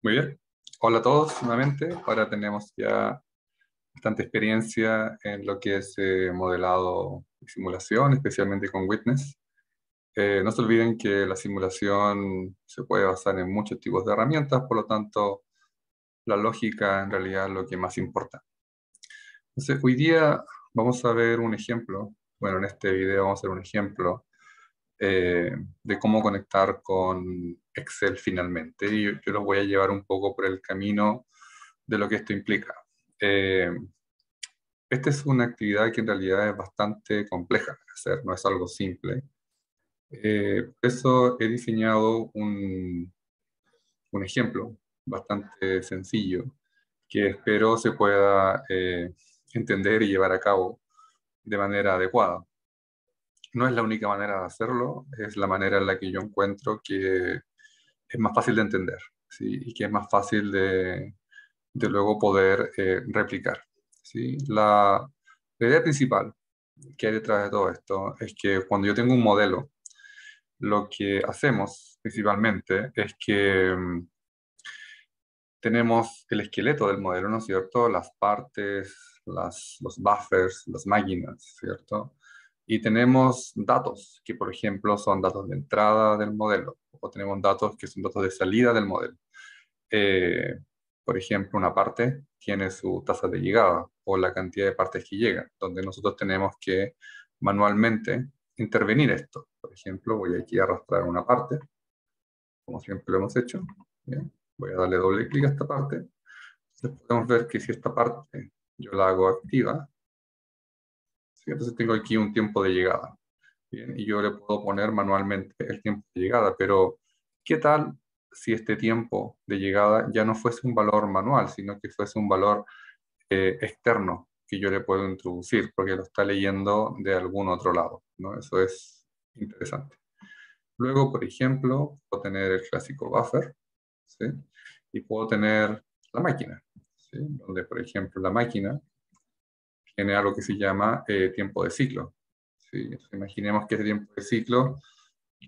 Muy bien. Hola a todos nuevamente. Ahora tenemos ya bastante experiencia en lo que es modelado y simulación, especialmente con Witness. No se olviden que la simulación se puede basar en muchos tipos de herramientas, por lo tanto, la lógica en realidad es lo que más importa. Entonces, hoy día vamos a ver un ejemplo. Bueno, en este video vamos a ver un ejemplo eh, de cómo conectar con Excel finalmente. Y yo los voy a llevar un poco por el camino de lo que esto implica. Eh, Esta es una actividad que en realidad es bastante compleja de hacer, no es algo simple. Por eso he diseñado un ejemplo bastante sencillo que espero se pueda entender y llevar a cabo de manera adecuada. No es la única manera de hacerlo, es la manera en la que yo encuentro que es más fácil de entender, ¿sí? Y que es más fácil de luego poder replicar, ¿sí? La idea principal que hay detrás de todo esto es que cuando yo tengo un modelo, lo que hacemos principalmente es que tenemos el esqueleto del modelo, ¿no es cierto? Las partes, los buffers, las máquinas, ¿cierto? Y tenemos datos, que por ejemplo son datos de entrada del modelo, o tenemos datos que son datos de salida del modelo. Eh, por ejemplo, una parte tiene su tasa de llegada o la cantidad de partes que llegan, donde nosotros tenemos que manualmente intervenir esto. Por ejemplo, voy aquí a arrastrar una parte, como siempre lo hemos hecho. Bien. Voy a darle doble clic a esta parte. Entonces podemos ver que si esta parte yo la hago activa, ¿sí? Entonces tengo aquí un tiempo de llegada. Bien, y yo le puedo poner manualmente el tiempo de llegada, pero ¿qué tal si este tiempo de llegada ya no fuese un valor manual, sino que fuese un valor externo que yo le puedo introducir, porque lo está leyendo de algún otro lado, ¿no? Eso es interesante. Luego, por ejemplo, puedo tener el clásico buffer, ¿sí? Y puedo tener la máquina, ¿sí? Donde, por ejemplo, la máquina tiene algo que se llama tiempo de ciclo, ¿sí? Entonces, imaginemos que ese tiempo de ciclo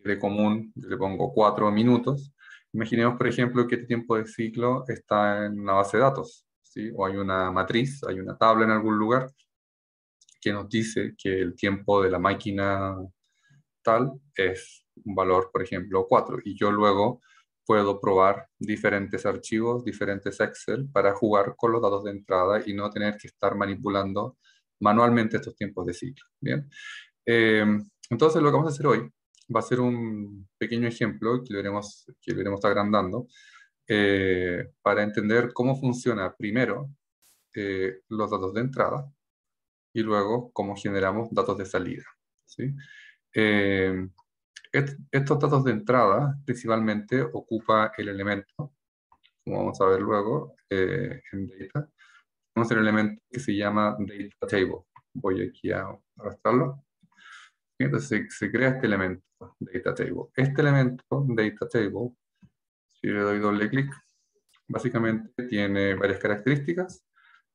de común, yo le pongo 4 minutos. Imaginemos, por ejemplo, que este tiempo de ciclo está en una base de datos, ¿sí? O hay una matriz, hay una tabla en algún lugar que nos dice que el tiempo de la máquina tal es un valor, por ejemplo, 4. Y yo luego puedo probar diferentes archivos, diferentes Excel, para jugar con los datos de entrada y no tener que estar manipulando manualmente estos tiempos de ciclo. Bien. Eh, entonces, lo que vamos a hacer hoy va a ser un pequeño ejemplo que lo iremos agrandando para entender cómo funciona primero los datos de entrada y luego cómo generamos datos de salida, ¿sí? Eh, Estos datos de entrada principalmente ocupa el elemento, como vamos a ver luego en Data, tenemos el elemento que se llama Data Table. Voy aquí a arrastrarlo. Entonces se crea este elemento, Data Table. Este elemento, Data Table, si le doy doble clic, básicamente tiene varias características,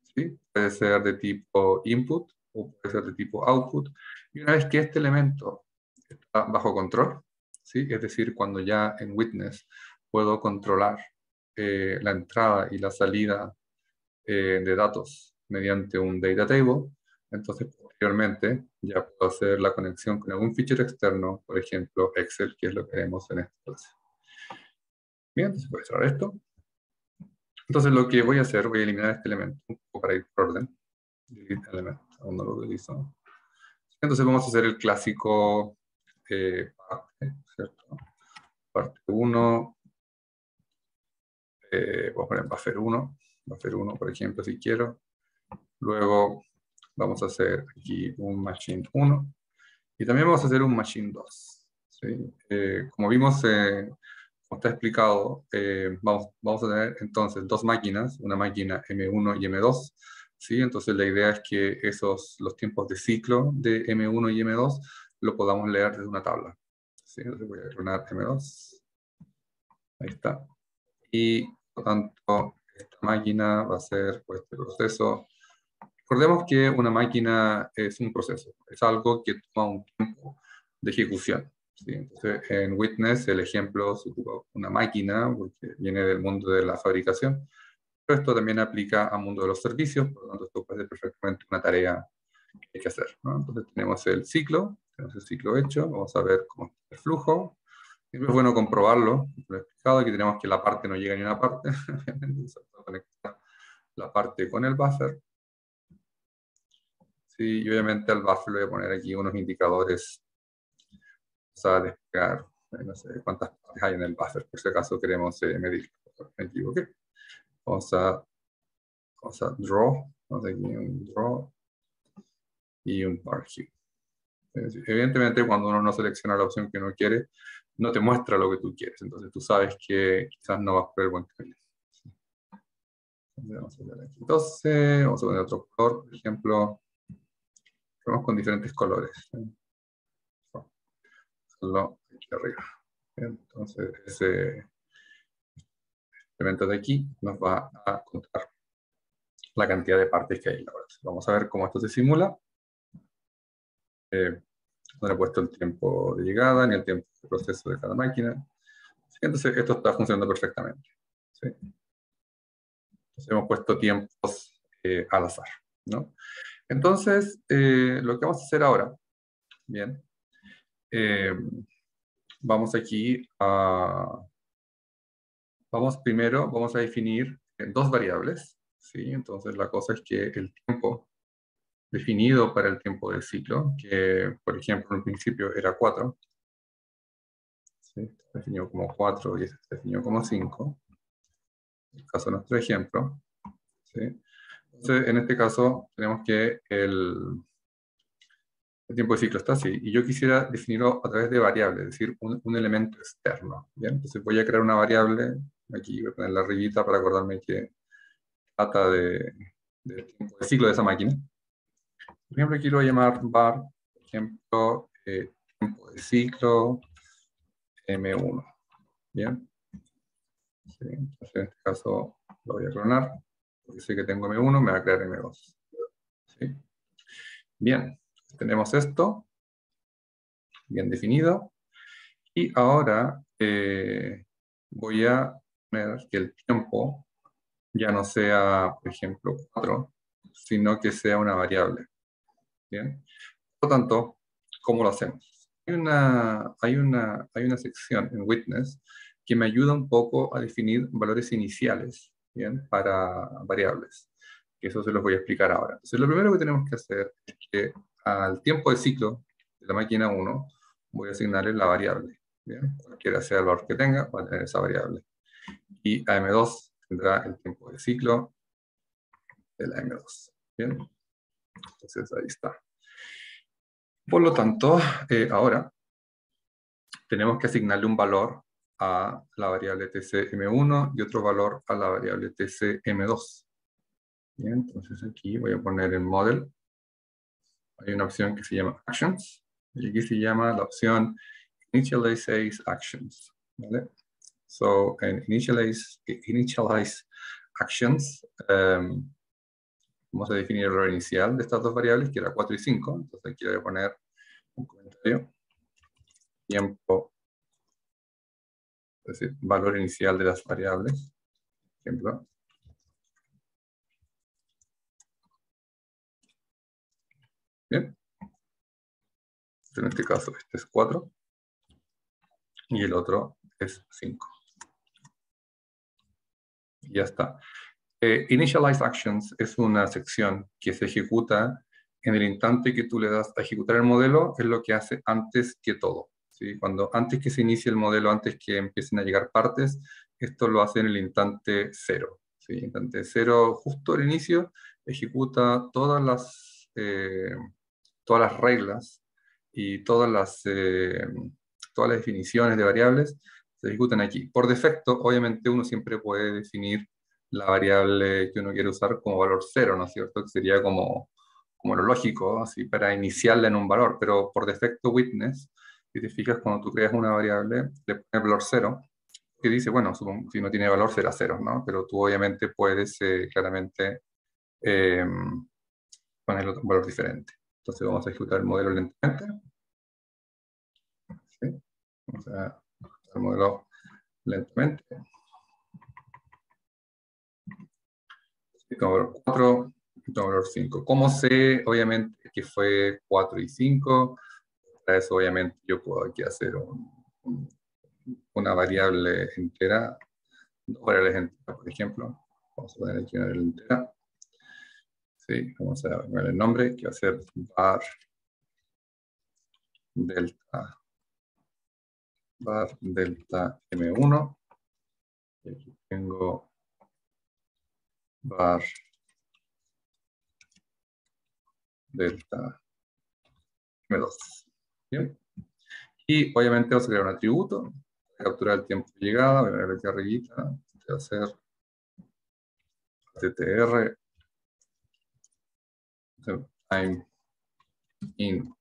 ¿sí? Puede ser de tipo input o puede ser de tipo output. Y una vez que este elemento está bajo control, ¿sí? Es decir, cuando ya en Witness puedo controlar la entrada y la salida de datos mediante un data table, entonces posteriormente ya puedo hacer la conexión con algún fichero externo, por ejemplo Excel, que es lo que haremos en esta clase. Bien, entonces voy a cerrar esto. Entonces lo que voy a hacer, voy a eliminar este elemento un poco para ir por orden. Delete element, aún no lo utilizo. Entonces vamos a hacer el clásico parte, ¿cierto? Parte 1, voy a poner buffer 1, por ejemplo, si quiero. Luego vamos a hacer aquí un machine 1 y también vamos a hacer un machine 2. ¿Sí? Como vimos, como está explicado, vamos a tener entonces dos máquinas, una máquina M1 y M2. ¿Sí? Entonces la idea es que los tiempos de ciclo de M1 y M2 lo podamos leer desde una tabla. ¿Sí? Entonces voy a clonar M2. Ahí está. Y por lo tanto, esta máquina va a ser pues, este proceso. Recordemos que una máquina es un proceso, es algo que toma un tiempo de ejecución. ¿sí? Entonces, en Witness el ejemplo se ocupa una máquina, porque viene del mundo de la fabricación, pero esto también aplica al mundo de los servicios, por lo tanto esto puede ser perfectamente una tarea que hay que hacer, ¿no? Entonces tenemos el ciclo hecho, vamos a ver cómo está el flujo. Siempre es bueno comprobarlo, lo he explicado, aquí tenemos que la parte no llega ni una parte, entonces vamos a conectar la parte con el buffer. Sí, y obviamente al buffer le voy a poner aquí unos indicadores, o sea, desplegar, no sé cuántas partes hay en el buffer, por si acaso queremos medir. Me equivoqué. Vamos a draw, vamos aquí un draw y un parqueue. Evidentemente, cuando uno no selecciona la opción que uno quiere, no te muestra lo que tú quieres. Entonces tú sabes que quizás no vas por el buen camino. Vamos a ver aquí 12, vamos a poner otro color, por ejemplo. Vamos con diferentes colores. Solo aquí arriba. Entonces, ese elemento de aquí nos va a contar la cantidad de partes que hay. Vamos a ver cómo esto se simula. No le he puesto el tiempo de llegada ni el tiempo de proceso de cada máquina. Entonces, esto está funcionando perfectamente. ¿Sí? Entonces, hemos puesto tiempos al azar, ¿no? Entonces, lo que vamos a hacer ahora, bien, vamos aquí a... vamos a definir dos variables, ¿sí? Entonces, la cosa es que el tiempo definido para el tiempo del ciclo, que, por ejemplo, en principio era 4, ¿sí? Está definido como 4 y este está definido como 5, en el caso de nuestro ejemplo, ¿sí? Entonces, en este caso, tenemos que el tiempo de ciclo está así, y yo quisiera definirlo a través de variables, es decir, un elemento externo, ¿bien? Entonces voy a crear una variable, aquí voy a poner la arribita para acordarme que trata del tiempo de ciclo de esa máquina. Por ejemplo, aquí lo voy a llamar var, por ejemplo, tiempo de ciclo M1, ¿bien? Sí, entonces en este caso lo voy a clonar, porque sé que tengo M1, me va a crear M2. ¿Sí? Bien, tenemos esto bien definido. Y ahora voy a poner que el tiempo ya no sea, por ejemplo, 4, sino que sea una variable. ¿Bien? Por lo tanto, ¿cómo lo hacemos? Hay una sección en Witness que me ayuda un poco a definir valores iniciales, ¿bien? Para variables. Que eso se los voy a explicar ahora. Entonces, lo primero que tenemos que hacer es que al tiempo de ciclo de la máquina 1 voy a asignarle la variable. ¿Bien? Cualquiera sea el valor que tenga, va a tener esa variable. Y a M2 tendrá el tiempo de ciclo de la M2. ¿Bien? Entonces, ahí está. Por lo tanto, ahora tenemos que asignarle un valor a la variable tcm1 y otro valor a la variable tcm2. Bien, entonces aquí voy a poner en model. Hay una opción que se llama actions y aquí se llama la opción initialize actions. ¿Vale? So, en initialize actions, vamos a definir el valor inicial de estas dos variables, que era 4 y 5. Entonces aquí voy a poner un comentario. Tiempo, es decir, valor inicial de las variables. Por ejemplo. Bien. En este caso, este es 4 y el otro es 5. Y ya está. Initialize Actions es una sección que se ejecuta en el instante que tú le das a ejecutar el modelo, es lo que hace antes que todo. ¿Sí? Antes que se inicie el modelo, antes que empiecen a llegar partes, esto lo hace en el instante 0. ¿Sí? Instante 0, justo al inicio, ejecuta todas las reglas y todas las definiciones de variables se ejecutan aquí. Por defecto, obviamente, uno siempre puede definir la variable que uno quiere usar como valor 0, ¿no es cierto? Que sería como lo lógico, así para iniciarla en un valor, pero por defecto Witness, si te fijas, cuando tú creas una variable, le pones valor 0, que dice, bueno, si no tiene valor será 0, ¿no? Pero tú obviamente puedes claramente eh, poner otro valor diferente. Entonces vamos a ejecutar el modelo lentamente. ¿Sí? Vamos a el modelo lentamente. Valor 4, valor 5. ¿Cómo sé, obviamente, que fue 4 y 5? Para eso, obviamente, yo puedo aquí hacer una variable entera, dos variables enteras, por ejemplo. Vamos a poner aquí una variable entera. Sí, vamos a poner el nombre, que va a ser var delta m1. Y aquí tengo var delta m2. Bien. Y obviamente vamos a crear un atributo, capturar el tiempo de llegada, voy a ver aquí arribita, voy a hacer ttr time in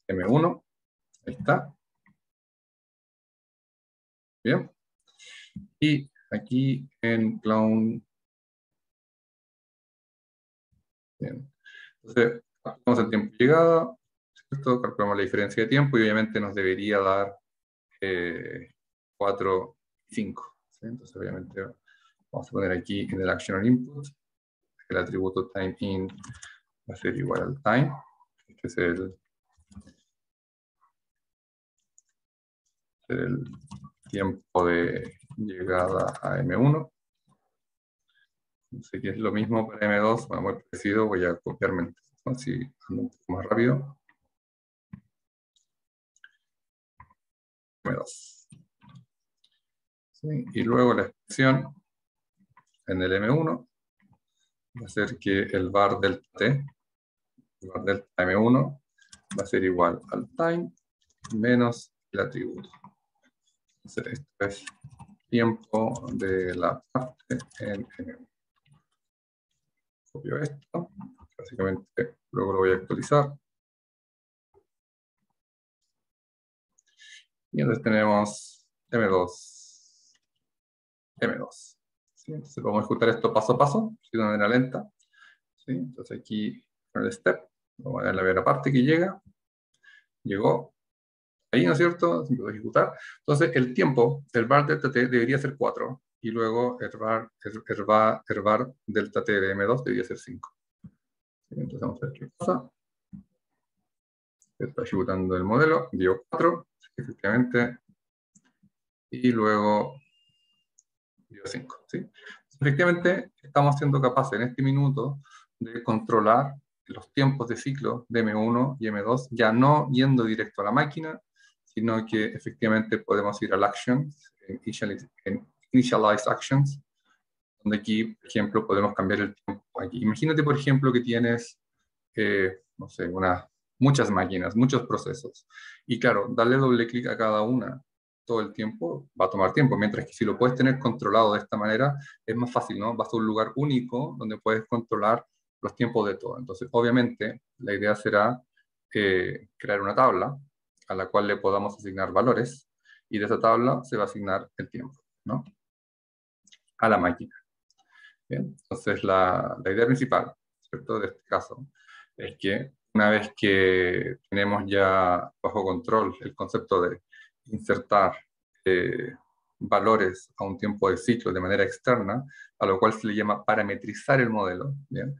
m1, ahí está. Bien. Y aquí en clown, bien. Entonces, calculamos el tiempo de llegada, ¿cierto? Calculamos la diferencia de tiempo y obviamente nos debería dar 4 y 5. ¿Sí? Entonces, obviamente, vamos a poner aquí en el action on input, el atributo time in va a ser igual al time. Este es el tiempo de llegada a M1. Así que es lo mismo para M2, bueno, muy parecido, voy a copiarme así ando un poco más rápido. M2. ¿Sí? Y luego la expresión en el M1 va a ser que el var delta t, el var delta M1, va a ser igual al time menos el atributo. Entonces, esto es tiempo de la parte en M1. Copio esto, básicamente luego lo voy a actualizar. Y entonces tenemos M2. M2. ¿Sí? Entonces vamos a ejecutar esto paso a paso, de manera lenta. ¿Sí? Entonces aquí con el step, vamos a ver la primera parte que llega. Llegó ahí, ¿no es cierto? Se puede ejecutar. Entonces el tiempo del var delta t debería ser 4. Y luego el var delta t de M2 debería ser 5. ¿Sí? Entonces vamos a ver qué pasa. Está ejecutando el modelo, dio 4, efectivamente. Y luego dio 5. ¿Sí? Efectivamente, estamos siendo capaces en este minuto de controlar los tiempos de ciclo de M1 y M2, ya no yendo directo a la máquina, sino que efectivamente podemos ir al actions, en initialize actions, donde aquí, por ejemplo, podemos cambiar el tiempo aquí. Imagínate, por ejemplo, que tienes, no sé, muchas máquinas, muchos procesos. Y claro, darle doble clic a cada una todo el tiempo va a tomar tiempo, mientras que si lo puedes tener controlado de esta manera, es más fácil, ¿no? Vas a un lugar único donde puedes controlar los tiempos de todo. Entonces, obviamente, la idea será crear una tabla a la cual le podamos asignar valores, y de esa tabla se va a asignar el tiempo, ¿no? A la máquina. Bien, entonces la idea principal, ¿cierto?, de este caso es que una vez que tenemos ya bajo control el concepto de insertar valores a un tiempo de ciclo de manera externa, a lo cual se le llama parametrizar el modelo, ¿bien?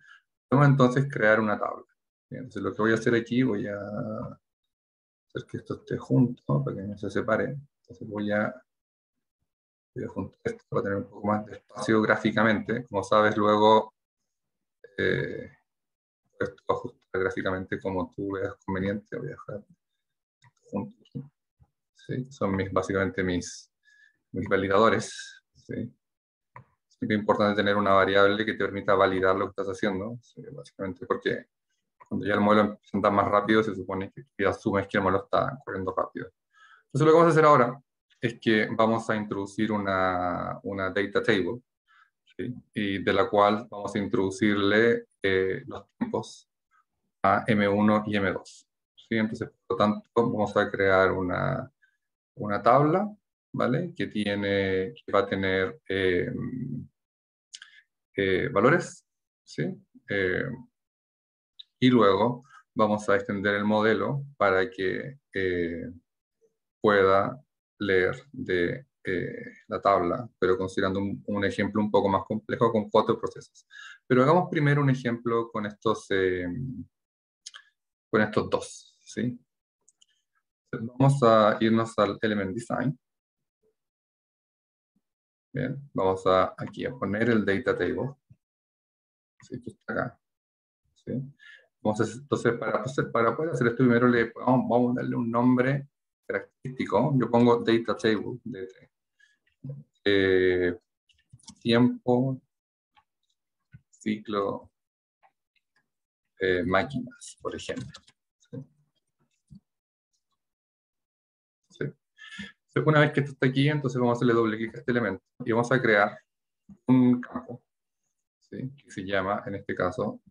Podemos entonces crear una tabla. Bien, entonces lo que voy a hacer aquí, voy a hacer que esto esté junto para que no se separe. Entonces voy a juntar esto para tener un poco más de espacio gráficamente. Como sabes, luego puedes ajustar gráficamente como tú veas conveniente. Voy a dejar junto aquí. ¿Sí? Son básicamente mis validadores. ¿Sí? Es muy importante tener una variable que te permita validar lo que estás haciendo. ¿Sí? Básicamente porque cuando ya el modelo empieza a andar más rápido, se supone que ya asumes que el modelo está corriendo rápido. Entonces lo que vamos a hacer ahora es que vamos a introducir una data table, ¿sí? Y de la cual vamos a introducirle los tiempos a M1 y M2. ¿Sí? Entonces, por lo tanto, vamos a crear una tabla, ¿vale? Que va a tener valores, ¿sí? Y luego vamos a extender el modelo para que pueda leer de la tabla, pero considerando un ejemplo un poco más complejo con 4 procesos. Pero hagamos primero un ejemplo con estos 2, ¿sí? Vamos a irnos al Element Design. Bien, vamos aquí a poner el Data Table. ¿Sí? Que está acá. ¿Sí? Entonces, para poder hacer esto primero, vamos a darle un nombre característico. Yo pongo Data Table, tiempo, ciclo, máquinas, por ejemplo. ¿Sí? ¿Sí? Una vez que esto está aquí, entonces vamos a hacerle doble clic a este elemento y vamos a crear un campo, ¿sí? Que se llama, en este caso,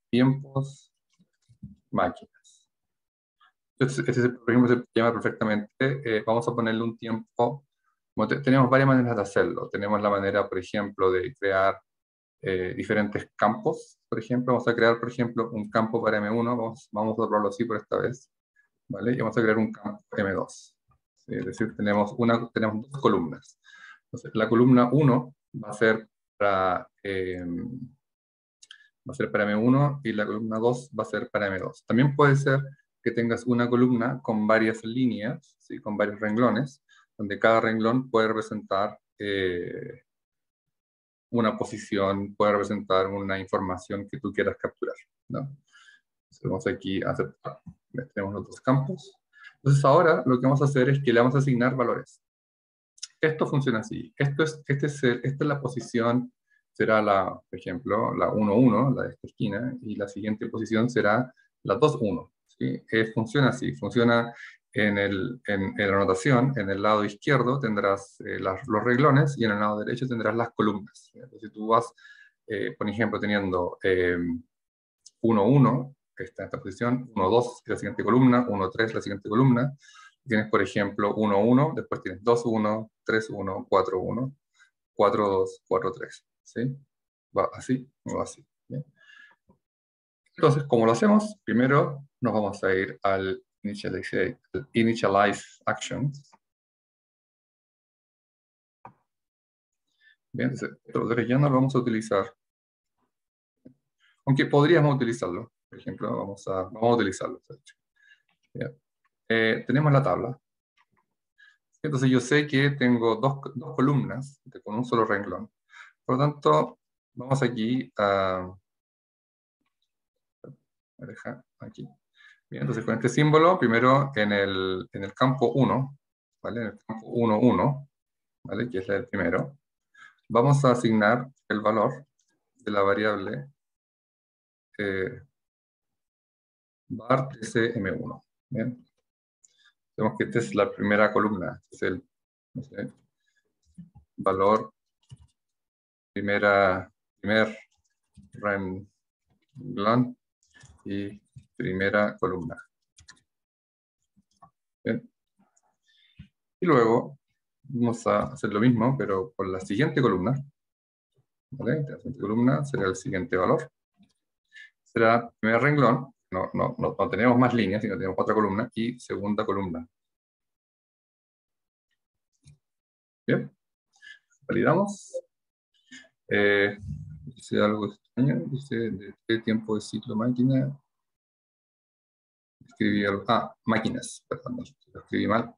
tiempos, máquinas. Entonces, por ejemplo, se llama perfectamente. Vamos a ponerle un tiempo. Tenemos varias maneras de hacerlo. Tenemos la manera, por ejemplo, de crear diferentes campos. Por ejemplo, vamos a crear, por ejemplo, un campo para M1. Vamos a probarlo así por esta vez. ¿Vale? Y vamos a crear un campo M2. ¿Sí? Es decir, tenemos 2 columnas. Entonces, la columna 1 va a ser para M1 y la columna 2 va a ser para M2. También puede ser que tengas una columna con varias líneas, ¿sí? Con varios renglones, donde cada renglón puede representar una posición, puede representar una información que tú quieras capturar, ¿no? Entonces vamos aquí a aceptar. Tenemos los 2 campos. Entonces ahora lo que vamos a hacer es que le vamos a asignar valores. Esto funciona así. Esta es la posición, será por ejemplo, la 1,1, la de esta esquina, y la siguiente posición será la 2,1. ¿Sí? Funciona así. Funciona en la notación. En el lado izquierdo tendrás los renglones y en el lado derecho tendrás las columnas. Entonces, si tú vas, por ejemplo, teniendo 1,1, que está en esta posición, 1,2 la siguiente columna, 1,3 la siguiente columna. Tienes, por ejemplo, 1,1, después tienes 2,1, 3,1, 4,1, 4,2, 4,3. ¿Sí? Va así, va así. ¿Bien? Entonces, ¿cómo lo hacemos? Primero nos vamos a ir al Initialize Actions. Bien, entonces, nosotros ya no lo vamos a utilizar. Aunque podríamos utilizarlo. Por ejemplo, vamos a utilizarlo. Tenemos la tabla. Entonces yo sé que tengo dos columnas con un solo renglón. Por lo tanto, vamos aquí a dejar aquí. Bien, entonces con este símbolo, primero en el campo 1, ¿vale? En el campo 1,1, ¿vale? Que es el primero, vamos a asignar el valor de la variable var tcm1. Bien. Vemos que esta es la primera columna, es el valor primer renglón y primera columna. Bien. Y luego vamos a hacer lo mismo, pero por la siguiente columna. ¿Vale? La siguiente columna será el siguiente valor. Será primer renglón, no tenemos más líneas, sino tenemos 4 columnas, y segunda columna. Bien, validamos. Dice algo extraño, dice de qué tiempo de ciclo máquina. Escribí algo, máquinas, perdón, lo escribí mal.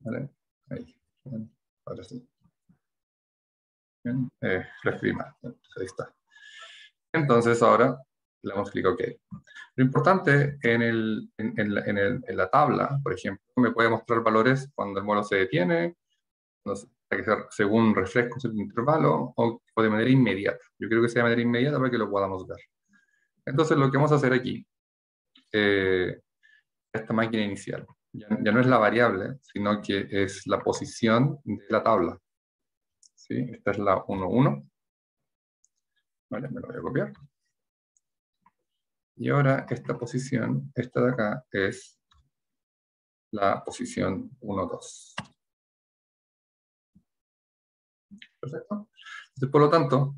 ¿Vale? Ahí, bien, ahora sí. Bien, lo escribí mal, ahí está. Entonces ahora le damos clic OK. Lo importante en la tabla, por ejemplo, me puede mostrar valores cuando el módulo se detiene, hay que ser según refresco un cierto intervalo, o de manera inmediata. Yo creo que sea de manera inmediata para que lo podamos ver. Entonces lo que vamos a hacer aquí, esta máquina inicial, ya no es la variable, sino que es la posición de la tabla. ¿Sí? Esta es la 1,1. Vale, me lo voy a copiar. Y ahora esta posición, esta de acá, es la posición 1,2. Perfecto. Entonces, por lo tanto,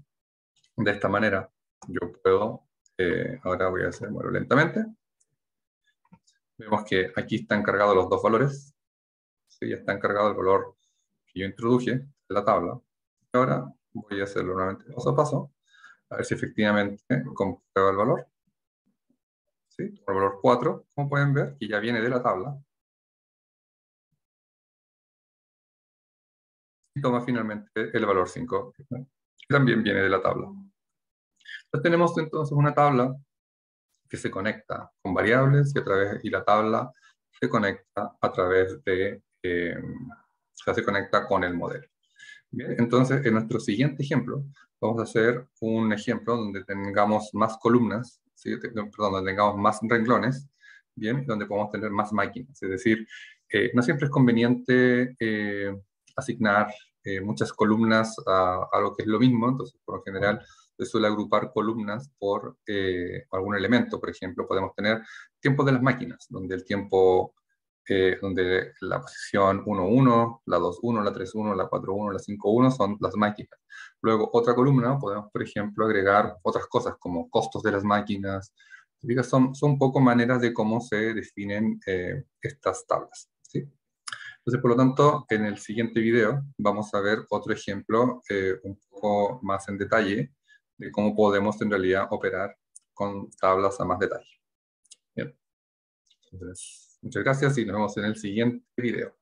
de esta manera, yo puedo, ahora voy a hacerlo lentamente. Vemos que aquí están cargados los dos valores. ¿Sí? Ya está encargado el valor que yo introduje en la tabla. Ahora voy a hacerlo nuevamente paso a paso, a ver si efectivamente comprueba el valor. ¿Sí? El valor 4, como pueden ver, que ya viene de la tabla. Y toma finalmente el valor 5, que también viene de la tabla. Entonces tenemos entonces una tabla que se conecta con variables y la tabla se conecta a través de, o sea, se conecta con el modelo. Bien, entonces en nuestro siguiente ejemplo vamos a hacer un ejemplo donde tengamos más columnas, ¿sí? Perdón, donde tengamos más renglones, bien, donde podemos tener más máquinas. Es decir, no siempre es conveniente asignar muchas columnas a algo que es lo mismo, entonces por lo general se suele agrupar columnas por algún elemento. Por ejemplo, podemos tener tiempos de las máquinas, donde el tiempo, donde la posición 1, 1, la 2, 1, la 3, 1, la 4, 1, la 5, 1 son las máquinas. Luego, otra columna, podemos, por ejemplo, agregar otras cosas como costos de las máquinas. Son un poco maneras de cómo se definen estas tablas, ¿sí? Entonces, por lo tanto, en el siguiente video vamos a ver otro ejemplo un poco más en detalle de cómo podemos en realidad operar con tablas a más detalle. Bien, entonces, muchas gracias y nos vemos en el siguiente video.